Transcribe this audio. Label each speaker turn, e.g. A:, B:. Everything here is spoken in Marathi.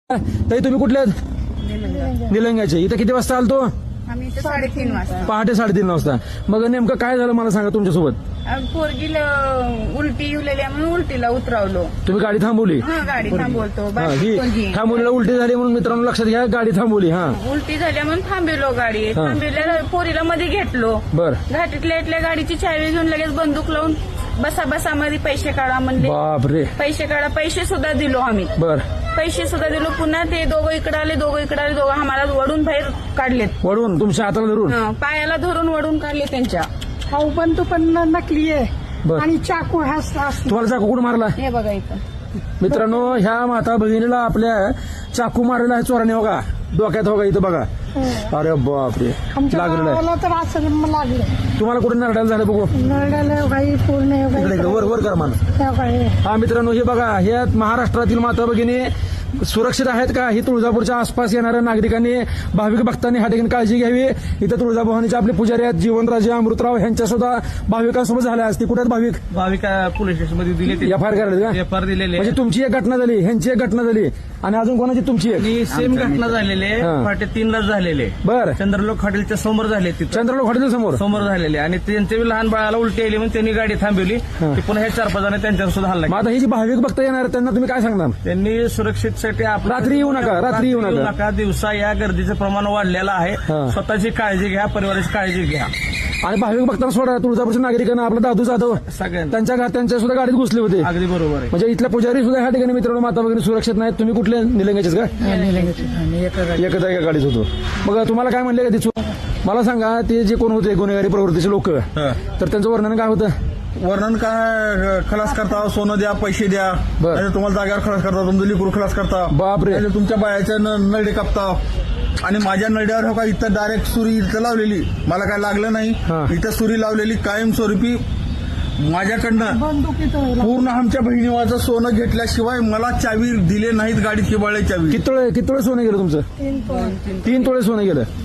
A: ताई तुम्ही कुठले आहेत? निलंग्याचे. इथं किती वाजता आलतो?
B: आम्ही इथे 3:30 वाजता.
A: पहाटे 3:30 वाजता. मग नेमकं काय झालं मला सांगा तुमच्यासोबत.
B: पोरगीला उलटी येऊलेली आहे म्हणून उलटीला उतरवलो.
A: तुम्ही गाडी थांबवली?
B: हा गाडी थांबवतो.
A: हा,
B: बाकी कोणती?
A: ही थांबवलीला उलटी झाली म्हणून मित्रांनो लक्षात घ्या, गाडी थांबवली. हा
B: उलटी झाल्या म्हणून थांबवलो गाडी. थांबवल्या पोरीला मध्ये घेतलो.
A: बर.
B: घाटीतल्या इथल्या गाडीची चावी घेऊन लगेच बंदूक लावून बसा मध्ये पैसे काढा म्हणले.
A: बापरे.
B: पैसे काढा. पैसे सुद्धा दिलो आम्ही.
A: बर.
B: पैसे सुद्धा दिलो. पुन्हा ते दोघं इकडे आले, दोघं आम्हाला वडून बाहेर काढलेत.
A: वळून तुमच्या हाताला धरून?
B: पायाला धरून वडून काढले त्यांच्या.
C: हाऊ पण तू पण नकली आहे.
A: बर.
C: आणि चाकू हा
A: तुम्हाला चाकू कुठं मारला?
B: हे बघा इथं
A: मित्रांनो ह्या माता भगिनीला आपल्या चाकू मारलेला आहे चोराने. बघा डोक्यात. बघा इथं बघा. अरे बापरे.
C: आमच्या
A: लागलेलं आहे.
C: गावाला तर असं लागलं.
A: तुम्हाला कुठे नरडायला झालं बघू.
C: नरड्याला काही पूर्ण
A: इकडे इकडे वर वर करा मला.
C: काही
A: हा मित्रांनो हे बघा, हे महाराष्ट्रातील माता भगिनी सुरक्षित आहेत का? ही तुळजापूरच्या आसपास येणाऱ्या नागरिकांनी, भाविक भक्तांनी ह्या ठिकाणी काळजी घ्यावी. इथं तुळजाभवानीचे आपले पुजारी आहेत जीवनराजे अमृतराव, ह्यांच्या सुद्धा भाविकांसोबत झाल्या असते. कुठे आहेत भाविक?
D: पोलीस स्टेशन मध्ये दिले
A: एफआयआर करायला का?
D: एफआयआर दिलेले
A: म्हणजे तुमची एक घटना झाली, ह्यांची एक घटना झाली आणि अजून कोणाची? तुमची एक.
D: सेम घटना झालेले
A: हा.
D: पहाटे 3ला झालेले.
A: बर.
D: चंद्रलोक हॉटेलच्या समोर झाले. तिथं
A: चंद्रलोक हॉटेल समोर
D: झालेले आणि त्यांच्या लहान बाळाला उलटी आली म्हणून त्यांनी गाडी थांबवली. ते पुन्हा हे 4-5 जण त्यांच्यावर सुद्धा हल्ला
A: मग
D: केला.
A: आता ही जी भाविक भक्त येणार आहेत, त्यांना तुम्ही काय सांगणार?
D: त्यांनी सुरक्षितसाठी
A: रात्री येऊ नका.
D: दिवसा या गर्दीचं प्रमाण वाढलेलं आहे.
A: हा.
D: स्वतःची काळजी घ्या, परिवाराची काळजी घ्या.
A: आणि भाविक भक्तांना सोडा. तुळजापूरच्या नागरिकांना आपला दादू जाधव
D: सगळ्यांना
A: त्यांच्या सुद्धा गाडीत घुसले होते.
D: अगदी बरोबर आहे.
A: म्हणजे इथल्या पुजारी सुद्धा ह्या ठिकाणी मित्रांनो माता भगिनी सुरक्षित नाहीत. तुम्ही कुठले निलंग्याचेच का? एकच एका गाडीत होतो. मग तुम्हाला काय म्हणले का तिथून? मला सांगा, ते जे कोण होते गुन्हेगारी प्रवृत्तीचे लोक, तर त्यांचं वर्णन काय होतं?
E: वर्णन काय? खलास करता, सोनं द्या, पैसे द्या,
A: बर.
E: नाहीतर तुम्हाला जागेवर खलास करता, तुमचं लिकरू खलास करता,
A: बापरे.
E: नाहीतर तुमच्या बायाच्या नळडे कापता. आणि माझ्या नळड्यावर हो का इथं डायरेक्ट सुरी इथं लावलेली, मला काय लागलं नाही.
A: हा.
E: इथं सुरी लावलेली कायमस्वरूपी माझ्याकडनं.
C: बंदुकीत
E: पूर्ण आमच्या बहिणीवाचं सोनं घेतल्याशिवाय मला चावी दिले नाहीत. गाडीत किंवा चावी.
A: किती तोळे सोनं गेलं तुमचं? 3 तोळे सोनं गेलं.